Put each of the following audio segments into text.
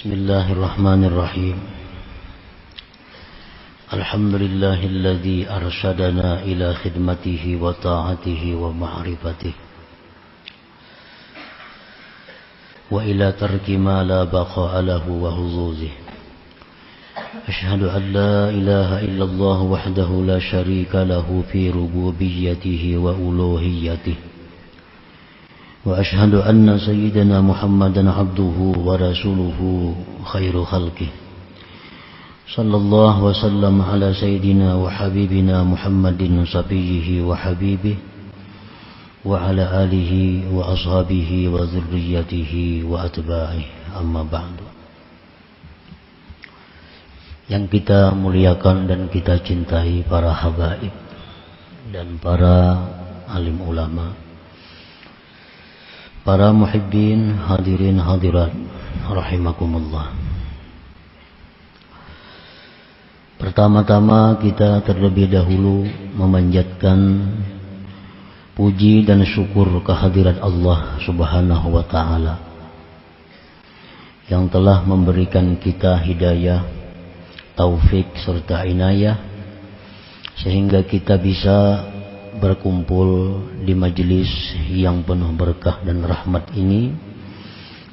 Bismillahirrahmanirrahim. Alhamdulillahilladzi arsyadana ila khidmatihi wa ta'atihi wa ma'rifatihi wa ila tarki ma la baqa'a lahu wa huzuzihi. Ashhadu an la ilaha illallah wahdahu la syarika lahu fi rububiyyatihi wa uluhiyyatihi. وأشهد أن سيدنا محمدا عبده ورسوله خير خلقه صلى الله وسلم على سيدنا وحبيبنا محمد صفيه وحبيبه وعلى آله وأصحابه وذريته وأتباعه أما بعد. Yang kita muliakan dan kita cintai para habaib dan para alim ulama, para muhibbin, hadirin hadirat rahimakumullah. Pertama-tama kita terlebih dahulu memanjatkan puji dan syukur kehadirat Allah Subhanahu wa taala yang telah memberikan kita hidayah, taufik serta inayah sehingga kita bisa berkumpul di majelis yang penuh berkah dan rahmat ini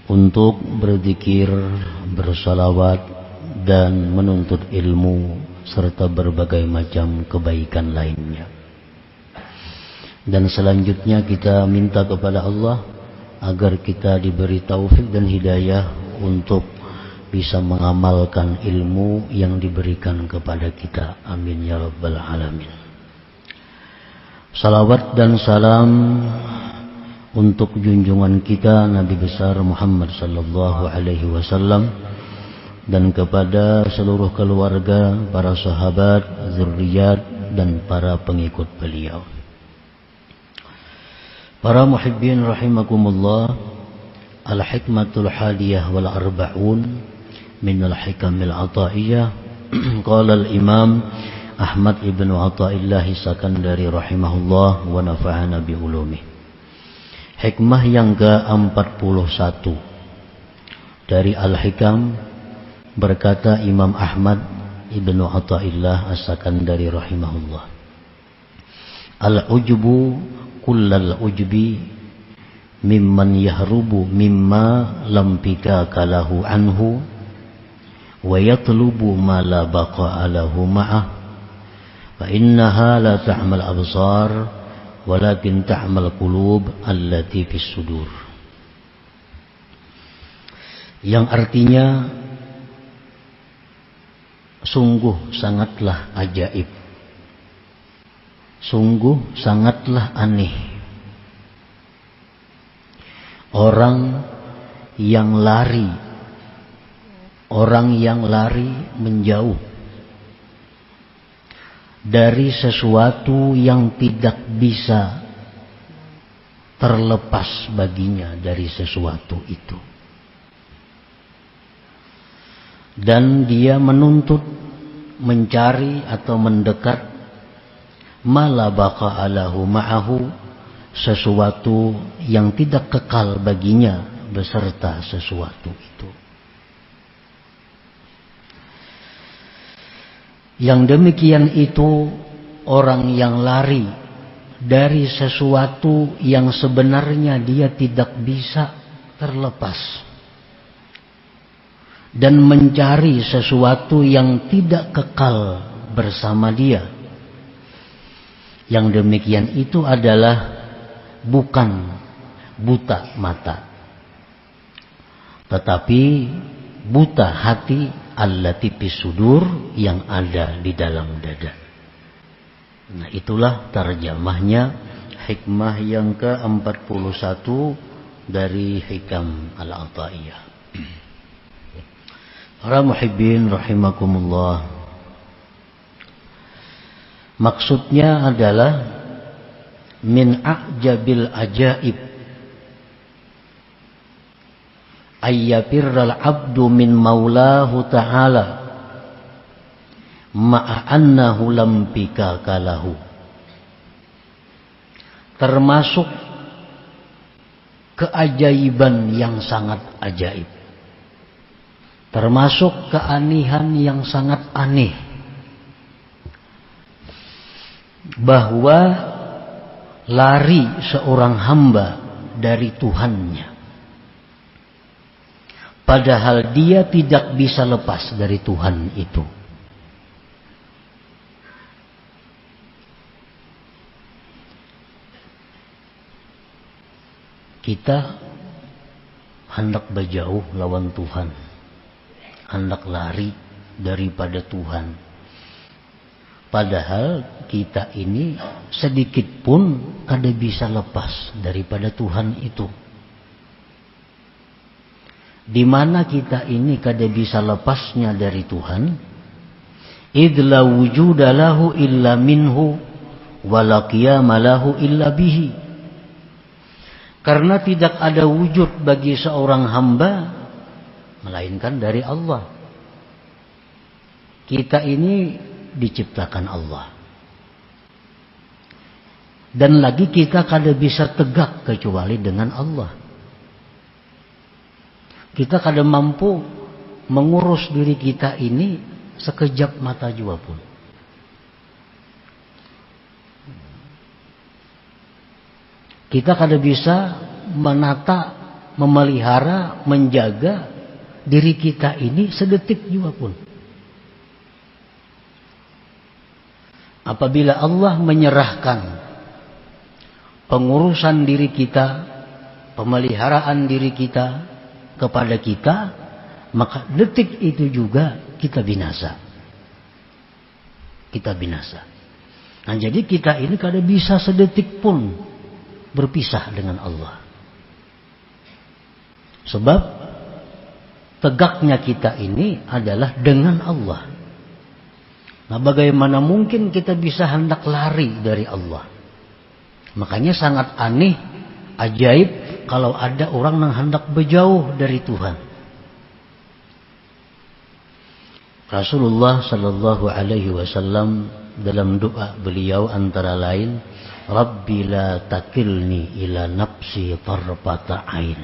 untuk berzikir, bersalawat dan menuntut ilmu serta berbagai macam kebaikan lainnya. Dan selanjutnya kita minta kepada Allah agar kita diberi taufik dan hidayah untuk bisa mengamalkan ilmu yang diberikan kepada kita. Amin ya rabbal alamin. Salawat dan salam untuk junjungan kita Nabi besar Muhammad sallallahu alaihi wasallam dan kepada seluruh keluarga, para sahabat, zuriat dan para pengikut beliau. Para muhibbin rahimakumullah, al-hikmatul hadiyah wal arba'un min al-hikamil ataiyah. Qala al-imam Ahmad ibn Athaillah Sakandari rahimahullah wa nafa'ana bi ulumih. Hikmah yang ke-41 dari Al-Hikam, berkata Imam Ahmad ibn Athaillah Sakandari rahimahullah, al-ujbu kullal ujbi mimman yahrubu mimma lam pikaka lahu anhu wa yatlubu ma la baqa'a lahu ma'ah. فإنها لا تعمل أبصار ولكن تعمل قلوب التي في الصدور. Yang artinya sungguh sangatlah ajaib, sungguh sangatlah aneh orang yang lari menjauh dari sesuatu yang tidak bisa terlepas baginya dari sesuatu itu, dan dia menuntut, mencari atau mendekat mala baqa'a lahu ma'ahu, sesuatu yang tidak kekal baginya beserta sesuatu itu. Yang demikian itu orang yang lari dari sesuatu yang sebenarnya dia tidak bisa terlepas dan mencari sesuatu yang tidak kekal bersama dia. Yang demikian itu adalah bukan buta mata, tetapi buta hati, allati fis sudur, yang ada di dalam dada. Nah, itulah terjemahnya hikmah yang ke-41 dari Hikam al-Athaiyah. Para muhibbin rahimakumullah, maksudnya adalah min a'jabil ajaib ayyafirral abdu min maulahu ta'ala ma'a annahu lam pikaka lahu. Termasuk keajaiban yang sangat ajaib Termasuk keanihan yang sangat aneh, bahwa lari seorang hamba dari Tuhannya, padahal dia tidak bisa lepas dari Tuhan itu. Kita hendak berjauh lawan Tuhan, hendak lari daripada Tuhan, padahal kita ini sedikit pun kada bisa lepas daripada Tuhan itu. Di mana kita ini kada bisa lepasnya dari Tuhan? Idla wujuda lahu illa minhu wa la qiyama lahu illa bihi. Karena tidak ada wujud bagi seorang hamba melainkan dari Allah. Kita ini diciptakan Allah. Dan lagi kita kada bisa tegak kecuali dengan Allah. Kita kada mampu mengurus diri kita ini sekejap mata jua pun. Kita kada bisa menata, memelihara, menjaga diri kita ini sedetik jua pun. Apabila Allah menyerahkan pengurusan diri kita, pemeliharaan diri kita kepada kita, maka detik itu juga kita binasa. Kita binasa. Nah, jadi kita ini kada bisa sedetik pun berpisah dengan Allah. Sebab tegaknya kita ini adalah dengan Allah. Nah, bagaimana mungkin kita bisa hendak lari dari Allah? Makanya sangat aneh, ajaib kalau ada orang yang hendak berjauh dari Tuhan. Rasulullah sallallahu alaihi wasallam dalam doa beliau antara lain, Rabbi la takilni ila nafsi tarfata ain.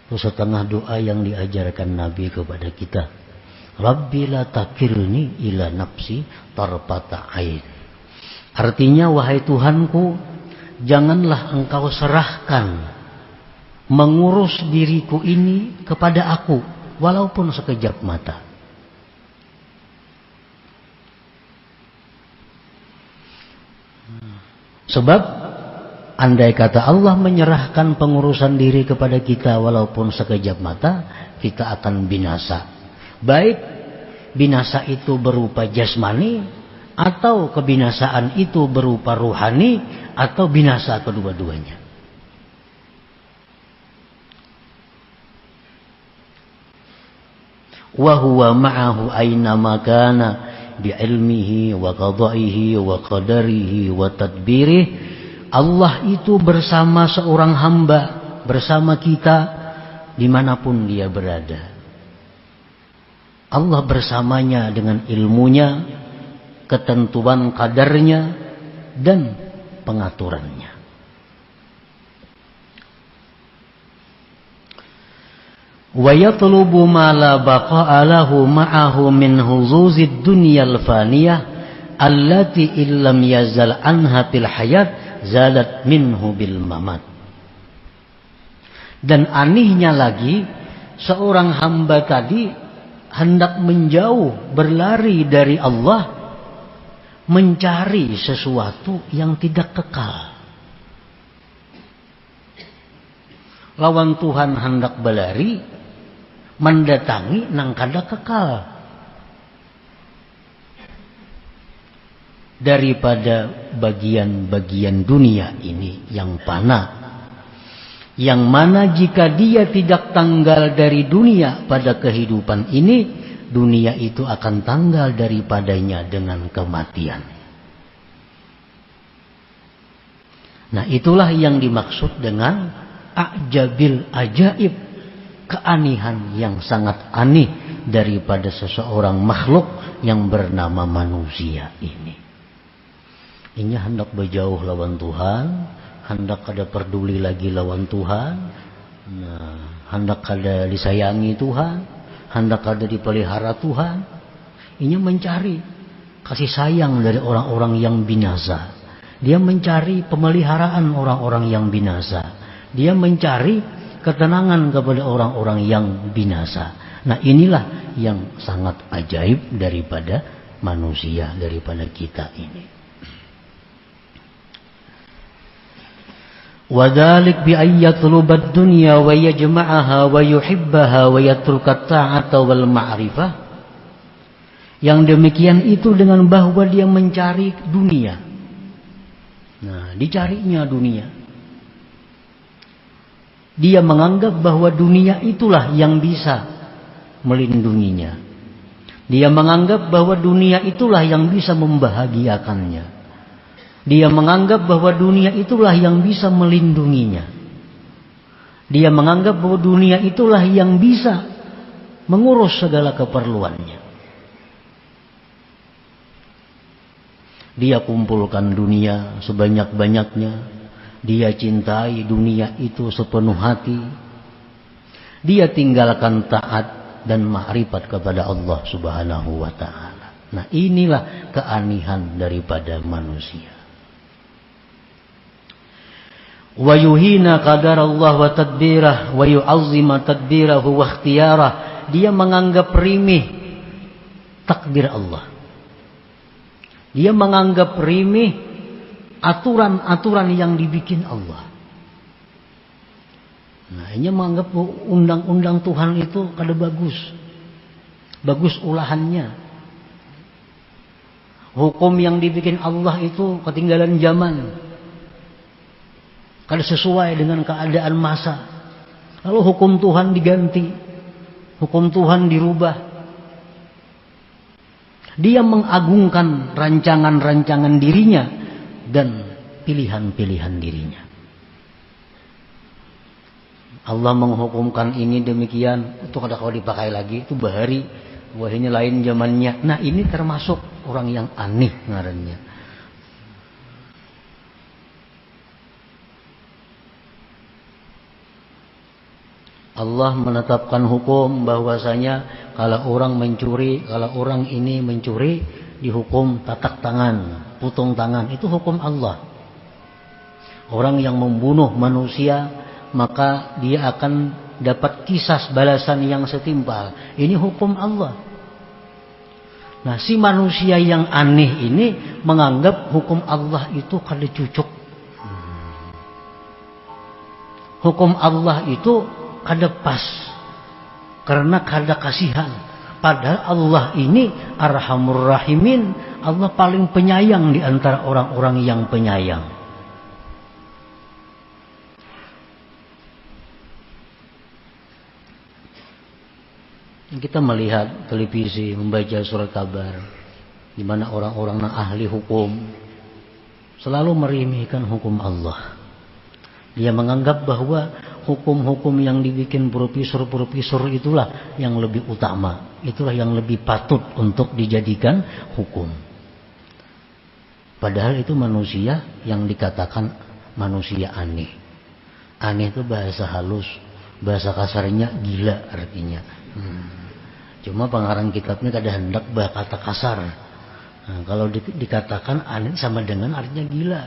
Itu setengah doa yang diajarkan Nabi kepada kita. Rabbi la takilni ila nafsi tarfata ain. Artinya, wahai Tuhanku, janganlah engkau serahkan mengurus diriku ini kepada aku walaupun sekejap mata. Sebab andai kata Allah menyerahkan pengurusan diri kepada kita walaupun sekejap mata, kita akan binasa. Baik binasa itu berupa jasmani, atau kebinasaan itu berupa ruhani, atau binasa kedua-duanya. Wa huwa ma'ahu aina makana bi'ilmihi wa qada'ihi wa qadarihi wa tadbirih. Allah itu bersama seorang hamba, bersama kita dimanapun dia berada. Allah bersamanya dengan ilmunya, ketentuan kadarnya, dan pengaturannya. Wa yatlubu ma la baqa'a lahu ma'ahu min huzuzid dunyal faniyah allati illam yazal anha fil hayat zalat minhu bil mamat. Dan anehnya lagi, seorang hamba tadi hendak menjauh, berlari dari Allah, mencari sesuatu yang tidak kekal. Lawan Tuhan hendak berlari, mendatangi nang kada kekal. Daripada bagian-bagian dunia ini yang fana, yang mana jika dia tidak tanggal dari dunia pada kehidupan ini, dunia itu akan tanggal daripadanya dengan kematian. Nah, itulah yang dimaksud dengan ajabil ajaib, keanihan yang sangat aneh daripada seseorang makhluk yang bernama manusia ini. Ini hendak berjauh lawan Tuhan, hendak kada peduli lagi lawan Tuhan, hendak kada disayangi Tuhan, hendak ada dipelihara Tuhan. Ini mencari kasih sayang dari orang-orang yang binasa. Dia mencari pemeliharaan orang-orang yang binasa. Dia mencari ketenangan kepada orang-orang yang binasa. Nah, inilah yang sangat ajaib daripada manusia, daripada kita ini. Wadhalik bi ayyatlubad dunya wa yajma'aha wa yuhibbaha wa yatrukat ta'ata wal ma'rifah. Yang demikian itu dengan bahwa dia mencari dunia. Nah, dicarinya dunia. Dia menganggap bahwa dunia itulah yang bisa melindunginya. Dia menganggap bahwa dunia itulah yang bisa membahagiakannya. Dia menganggap bahwa dunia itulah yang bisa melindunginya. Dia menganggap bahwa dunia itulah yang bisa mengurus segala keperluannya. Dia kumpulkan dunia sebanyak-banyaknya. Dia cintai dunia itu sepenuh hati. Dia tinggalkan taat dan ma'rifat kepada Allah Subhanahu wa ta'ala. Nah, inilah keanihan daripada manusia. Wa yuhina qadar Allah wa tadbirah wa yu'azzima tadbirahu wa ikhtiyarah. Dia menganggap remeh takdir Allah. Dia menganggap remeh aturan-aturan yang dibikin Allah. Nah, ini menganggap undang-undang Tuhan itu kada bagus. Bagus ulahannya. Hukum yang dibikin Allah itu ketinggalan zaman. Kada sesuai dengan keadaan masa. Lalu hukum Tuhan diganti. Hukum Tuhan dirubah. Dia mengagungkan rancangan-rancangan dirinya dan pilihan-pilihan dirinya. Allah menghukumkan ini demikian, itu kada kalau dipakai lagi, itu bahari, wah ini lain zamannya. Nah, ini termasuk orang yang aneh ngarannya. Allah menetapkan hukum bahwasanya kalau orang mencuri, kalau orang ini mencuri dihukum tatak tangan, putung tangan. Itu hukum Allah. Orang yang membunuh manusia maka dia akan dapat kisas balasan yang setimpal. Ini hukum Allah. Nah, si manusia yang aneh ini menganggap hukum Allah itu kada cucuk. Hukum Allah itu kada pas karena kada kasihan. Padahal Allah ini Arhamur Rahimin. Allah paling penyayang di antara orang-orang yang penyayang. Kita melihat televisi, membaca surat kabar, di mana orang-orang yang ahli hukum selalu meremehkan hukum Allah. Dia menganggap bahwa hukum-hukum yang dibikin profesor-profesor itulah yang lebih utama. Itulah yang lebih patut untuk dijadikan hukum. Padahal itu manusia yang dikatakan manusia aneh. Aneh itu bahasa halus. Bahasa kasarnya gila artinya. Cuma pengarang kitabnya kada hendak kata kasar. Nah, kalau dikatakan aneh sama dengan artinya gila.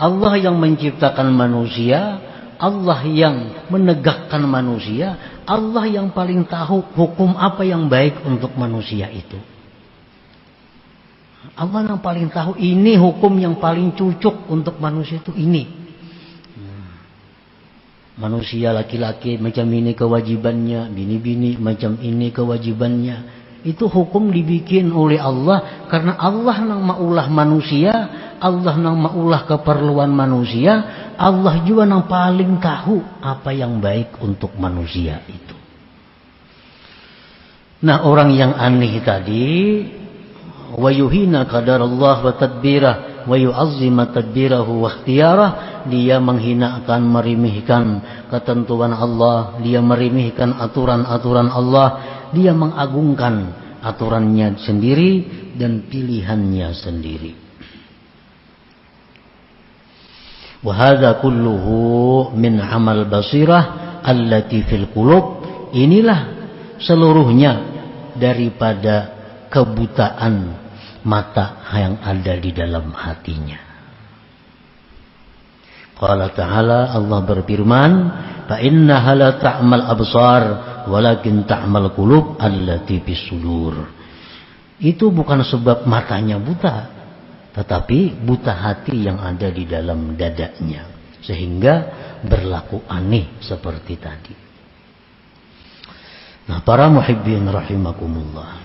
Allah yang menciptakan manusia, Allah yang menegakkan manusia, Allah yang paling tahu hukum apa yang baik untuk manusia itu. Allah yang paling tahu ini hukum yang paling cocok untuk manusia itu ini. Manusia laki-laki macam ini kewajibannya, bini-bini macam ini kewajibannya. Itu hukum dibikin oleh Allah karena Allah nang maulah manusia, Allah nang maulah keperluan manusia, Allah juga nang paling tahu apa yang baik untuk manusia itu. Nah, orang yang aneh tadi wa yuhina qadarallah wa tadbirah wa yu'azzima tadbirahu wa ikhtiyarah, dia menghinakan, meremehkan ketentuan Allah, dia meremehkan aturan-aturan Allah, dia mengagungkan aturannya sendiri dan pilihannya sendiri. Wa hadza kulluhu min amal basirah allati fil qulub. Inilah seluruhnya daripada kebutaan mata yang ada di dalam hatinya. Qala ta'ala, Allah berfirman, fa innaha la ta'mal absar walakin ta'mal qulub allati fis sudur. Itu bukan sebab matanya buta, tetapi buta hati yang ada di dalam dadanya, sehingga berlaku aneh seperti tadi. Nah, para muhibbin rahimakumullah,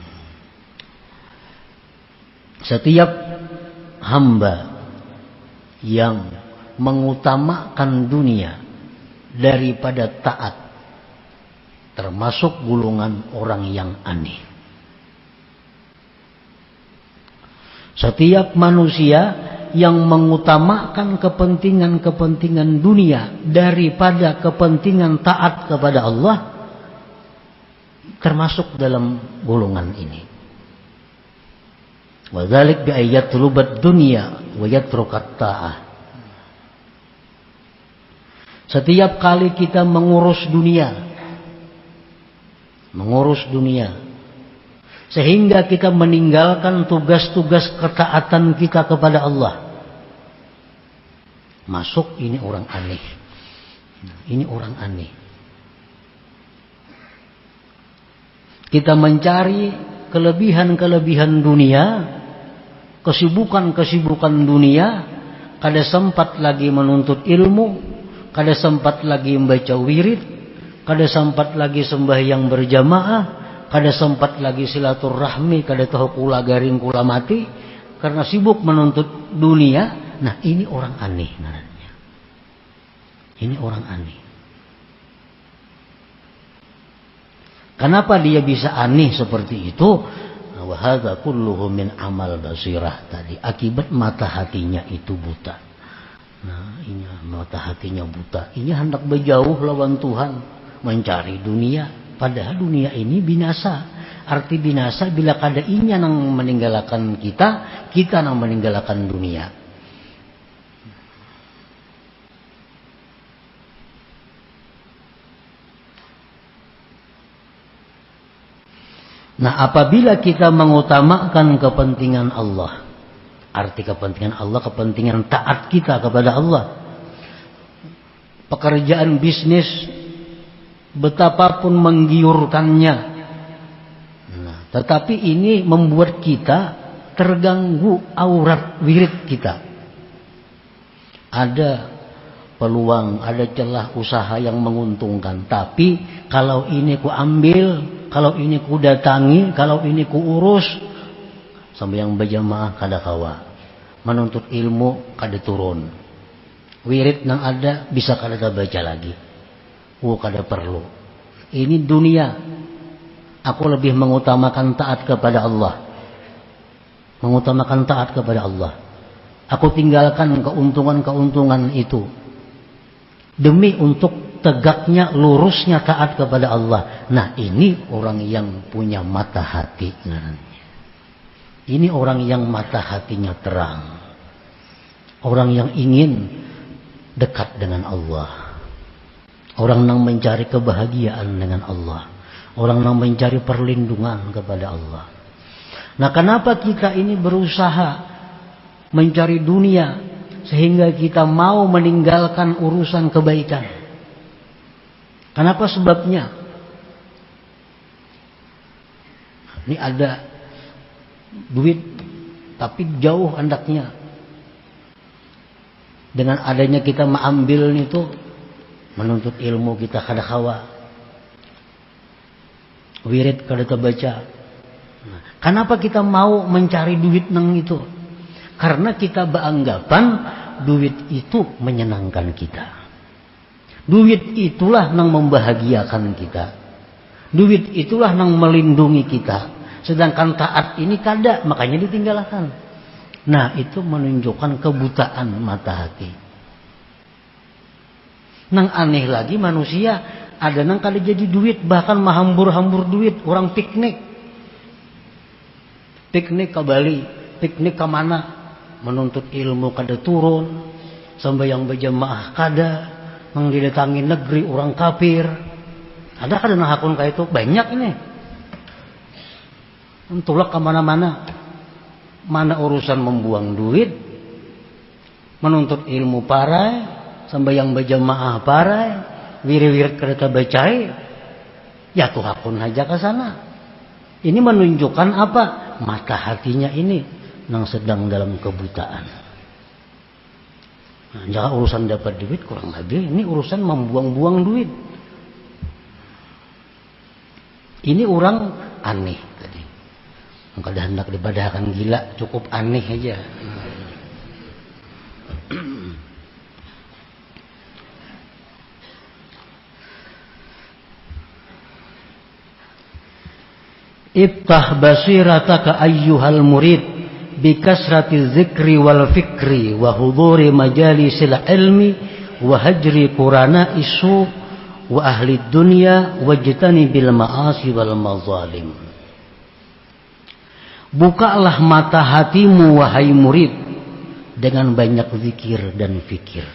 setiap hamba yang mengutamakan dunia daripada taat termasuk golongan orang yang aneh. Setiap manusia yang mengutamakan kepentingan-kepentingan dunia daripada kepentingan taat kepada Allah termasuk dalam golongan ini. Wa dzalik bi ayatlubad dunya wa yatrukat ta'ah. Setiap kali kita mengurus dunia sehingga kita meninggalkan tugas-tugas ketaatan kita kepada Allah, masuk ini orang aneh. Ini orang aneh. Kita mencari kelebihan-kelebihan dunia, kesibukan-kesibukan dunia, kada sempat lagi menuntut ilmu, kada sempat lagi membaca wirid, kada sempat lagi sembahyang berjamaah, kada sempat lagi silaturahmi, kada tahu kula garing kula mati karena sibuk menuntut dunia. Nah, ini orang aneh namanya. Ini orang aneh. Kenapa dia bisa aneh seperti itu? Wa hadza kulluhu min amal basirah tadi. Akibat mata hatinya itu buta. Nah, ini mata hatinya buta. Ini hendak berjauh lawan Tuhan, mencari dunia. Padahal dunia ini binasa. Arti binasa bila kada inya nang meninggalkan kita nang meninggalkan dunia. Nah, apabila kita mengutamakan kepentingan Allah, arti kepentingan Allah, kepentingan taat kita kepada Allah, pekerjaan bisnis betapapun menggiurkannya, nah, tetapi ini membuat kita terganggu aurat wirid kita. Ada peluang, ada celah usaha yang menguntungkan, tapi kalau ini ku ambil, kalau ini ku datangi, kalau ini ku urus, sampai yang berjamaah kada kawa, menuntut ilmu kada turun, wirid nang ada bisa kada baca lagi, kada perlu. Ini dunia. Aku lebih mengutamakan taat kepada Allah, mengutamakan taat kepada Allah. Aku tinggalkan keuntungan-keuntungan itu demi untuk tegaknya, lurusnya taat kepada Allah. Nah, ini orang yang punya mata hati. Ini orang yang mata hatinya terang. Orang yang ingin dekat dengan Allah. Orang yang mencari kebahagiaan dengan Allah. Orang yang mencari perlindungan kepada Allah. Nah, kenapa kita ini berusaha mencari dunia sehingga kita mau meninggalkan urusan kebaikan? Kenapa sebabnya? Ini ada duit tapi jauh hendaknya. Dengan adanya kita mengambil itu, menuntut ilmu kita kada kawa, wirid kada terbaca. Nah, kenapa kita mau mencari duit nang itu? Karena kita beranggapan duit itu menyenangkan kita. Duit itulah yang membahagiakan kita. Duit itulah yang melindungi kita. Sedangkan taat ini kada, makanya ditinggalkan. Nah, itu menunjukkan kebutaan mata hati. Nang aneh lagi manusia, ada nang kada jadi duit, bahkan mahambur-hambur duit. Orang piknik. Piknik ke Bali, piknik ke mana? Menuntut ilmu kada turun, sembahyang berjamaah kada, Nang didatangi negeri orang kafir. Ada kan hakun kayak itu banyak ini. Tulak kemana-mana. Mana urusan membuang duit, menuntut ilmu parai, sembahyang berjamaah parai, wirid-wirid kereta bacai, ya tuh hakun aja ke sana. Ini menunjukkan apa? Mata hatinya ini yang sedang dalam kebutaan. Nah, jangan urusan dapat duit kurang lebih, ini urusan membuang-buang duit. Ini orang aneh tadi. Kalau hendak dibadahkan gila, cukup aneh aja. Iftah basirataka ayyuhal murid bikasrati dzikri wal fikri wa huduri majalisil ilmi wa hajri qurana isu wa ahli dunya wajtani bil ma'asi wal mazalim. Bukalah mata hatimu wahai murid dengan banyak zikir dan fikir.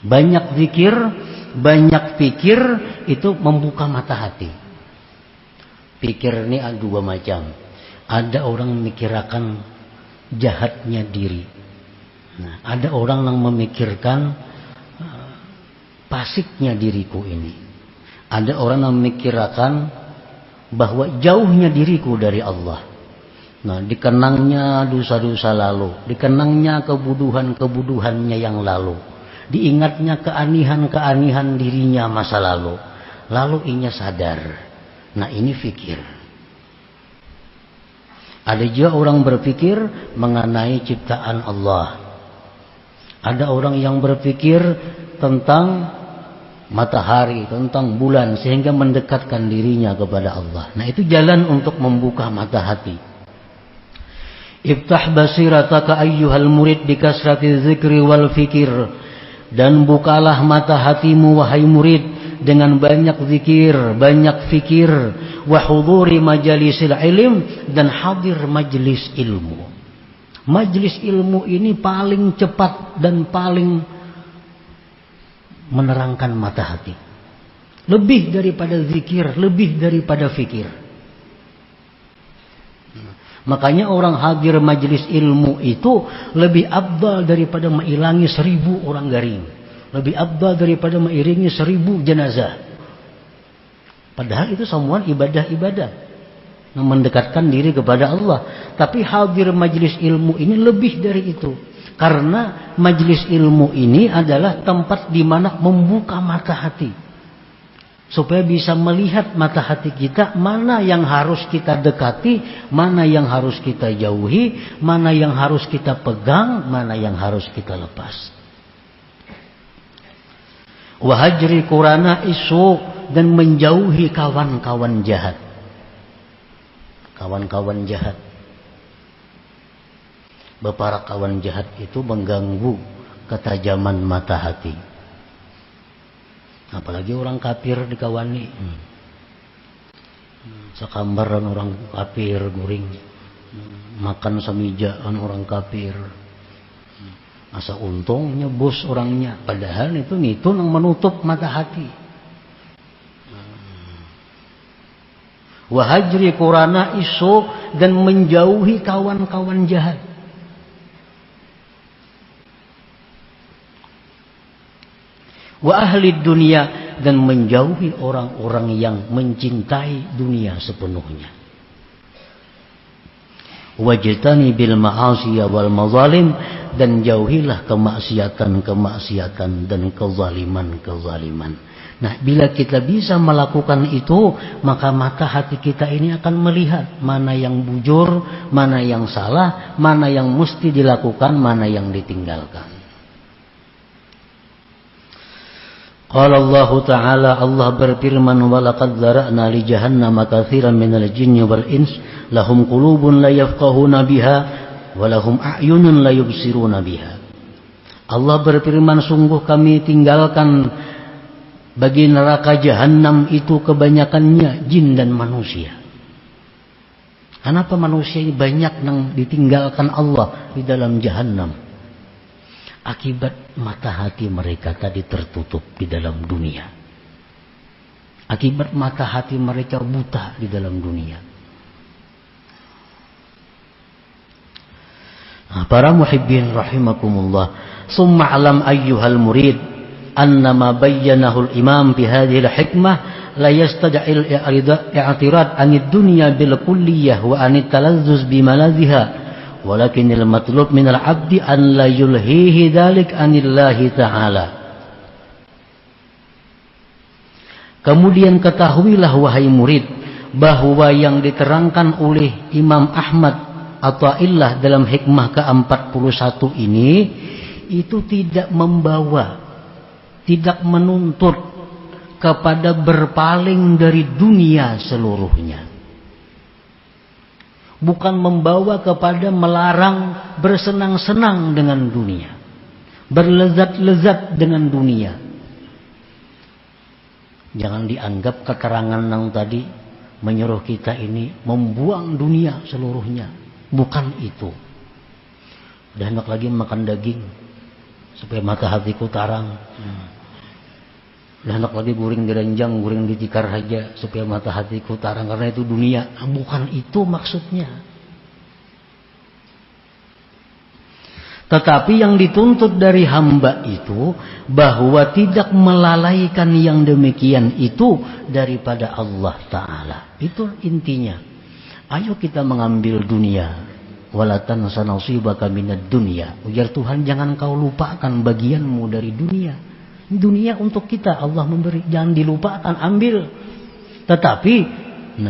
Banyak zikir, banyak fikir itu membuka mata hati. Pikir ini ada dua macam. Ada orang memikirkan jahatnya diri. Nah, ada orang yang memikirkan pasiknya diriku ini. Ada orang yang memikirkan bahwa jauhnya diriku dari Allah. Nah, dikenangnya dosa-dosa lalu, dikenangnya kebuduhan-kebuduhannya yang lalu, diingatnya keanihan-keanihan dirinya masa lalu. Lalu inya sadar. Nah, ini fikir. Ada juga orang berpikir mengenai ciptaan Allah. Ada orang yang berpikir tentang matahari, tentang bulan, sehingga mendekatkan dirinya kepada Allah. Nah, itu jalan untuk membuka mata hati. Iftah basirataka ayyuhal murid bikasrati dzikri wal fikir. Dan bukalah mata hatimu wahai murid dengan banyak zikir, banyak fikir, wa huduri majalisil ilm, dan hadir majlis ilmu. Majlis ilmu ini paling cepat dan paling menerangkan mata hati. Lebih daripada zikir, lebih daripada fikir. Makanya orang hadir majlis ilmu itu lebih afdal daripada mengilangi 1000 orang garing. Lebih afdal daripada mengiringi 1000 jenazah. Padahal itu semua ibadah-ibadah yang mendekatkan diri kepada Allah. Tapi hadir majlis ilmu ini lebih dari itu. Karena majlis ilmu ini adalah tempat di mana membuka mata hati. Supaya bisa melihat mata hati kita, mana yang harus kita dekati, mana yang harus kita jauhi, mana yang harus kita pegang, mana yang harus kita lepas. Wahajri qurana isu, dan menjauhi kawan-kawan jahat. Kawan-kawan jahat. Beberapa kawan jahat itu mengganggu ketajaman mata hati. Apalagi orang kafir dikawani. Sekambaran orang kafir guring. Makan semijaan orang kafir. Asa untung nyebus orangnya. Padahal itu yang menutup mata hati. Wahajri qurana isu, dan menjauhi kawan-kawan jahat. Wa ahli dunia, dan menjauhi orang-orang yang mencintai dunia sepenuhnya. Wajtani bil ma'asi wal mazalim, dan jauhilah kemaksiatan-kemaksiatan dan kezaliman-kezaliman. Nah, bila kita bisa melakukan itu, maka mata hati kita ini akan melihat mana yang bujur, mana yang salah, mana yang mesti dilakukan, mana yang ditinggalkan. Qala Allah Ta'ala, Allah berfirman, walaqad dzara'na li jahannama katsiran minal jinni wal ins lahum qulubun la yafqahuna biha wa lahum a'yunun la yubsiruna biha. Allah berfirman, sungguh kami tinggalkan bagi neraka jahanam itu kebanyakannya jin dan manusia. Kenapa manusia ini banyak yang ditinggalkan Allah di dalam jahanam? Akibat mata hati mereka tadi tertutup di dalam dunia. Akibat mata hati mereka buta di dalam dunia. Nah, para muhibbin rahimakumullah. Summa alam ayyuhal murid annama bayyanahu al-imam fi hadhihi al-hikmah la yastad'il i'tirad 'anid dunya bil kulliyah wa 'anit talazzuz bi malaziha walakinil matlub minal 'abdi an la yulhihi dzalik 'anillahi ta'ala. Kemudian ketahuilah wahai murid bahwa yang diterangkan oleh Imam Ahmad Athaillah dalam hikmah ke-41 ini itu tidak membawa, tidak menuntut kepada berpaling dari dunia seluruhnya. Bukan membawa kepada melarang bersenang-senang dengan dunia, berlezat-lezat dengan dunia. Jangan dianggap keterangan yang tadi menyuruh kita ini membuang dunia seluruhnya. Bukan itu. Udah enak lagi makan daging supaya mata hatiku tarang. Udah enak lagi guring direnjang, guring ditikar saja supaya mata hatiku tarang, karena itu dunia. Bukan itu maksudnya. Tetapi yang dituntut dari hamba itu bahwa tidak melalaikan yang demikian itu daripada Allah Ta'ala. Itu intinya. Ayo kita mengambil dunia. Walatan sanasibaka minad dunya. Ujar Tuhan, jangan kau lupakan bagianmu dari dunia. Dunia untuk kita Allah memberi, jangan dilupakan, ambil. Tetapi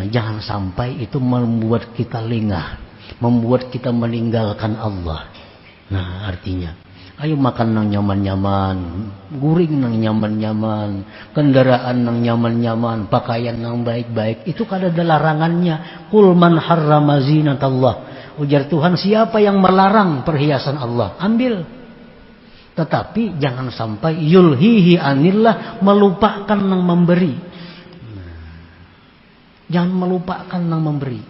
jangan sampai itu membuat kita lengah, membuat kita meninggalkan Allah. Nah, artinya ayo makan nang nyaman-nyaman, guring nang nyaman-nyaman, kendaraan nang nyaman-nyaman, pakaian nang baik-baik. Itu kan ada larangannya. Qul man harrama zinatallah. Ujar Tuhan, siapa yang melarang perhiasan Allah? Ambil. Tetapi jangan sampai yulhihi anillah, melupakan nang memberi. Jangan melupakan nang memberi.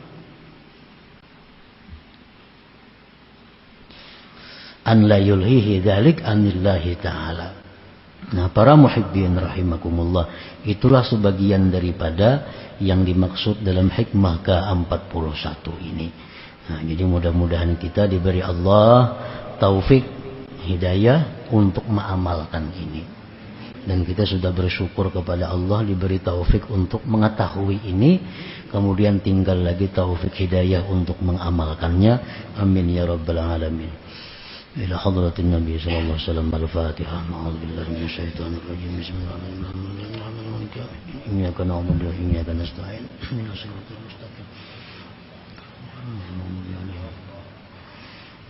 An la yulhihi dzalik anillahi ta'ala. Nah, para muhibbin rahimakumullah, itulah sebagian daripada yang dimaksud dalam hikmah ke-41 ini. Nah, jadi mudah-mudahan kita diberi Allah taufik hidayah untuk mengamalkan ini. Dan kita sudah bersyukur kepada Allah diberi taufik untuk mengetahui ini. Kemudian tinggal lagi taufik hidayah untuk mengamalkannya. Amin ya rabbal alamin. إلى حضرة النبي صلى الله عليه وسلم الفاتحة. أعوذ بالله من الشيطان الرجيم. بسم الله الرحمن الرحيم. إياك نعبد وإياك نستعين. اهدنا الصراط المستقيم.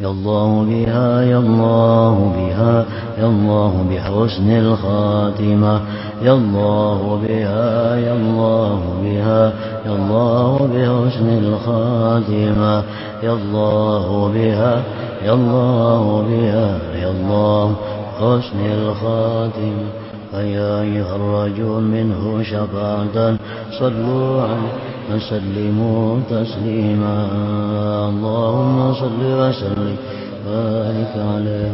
يا الله بها يا الله بها يا الله بحسن الخاتمة. يا الله بها يا الله بها يا الله بحسن الخاتمة. يا الله بها يا الله بها يا الله حسن الخاتمة. فيا أيها الرجل منه شفاعة صلوا عليه وسلموا تسليما. اللهم صل وسلم وبارك عليه.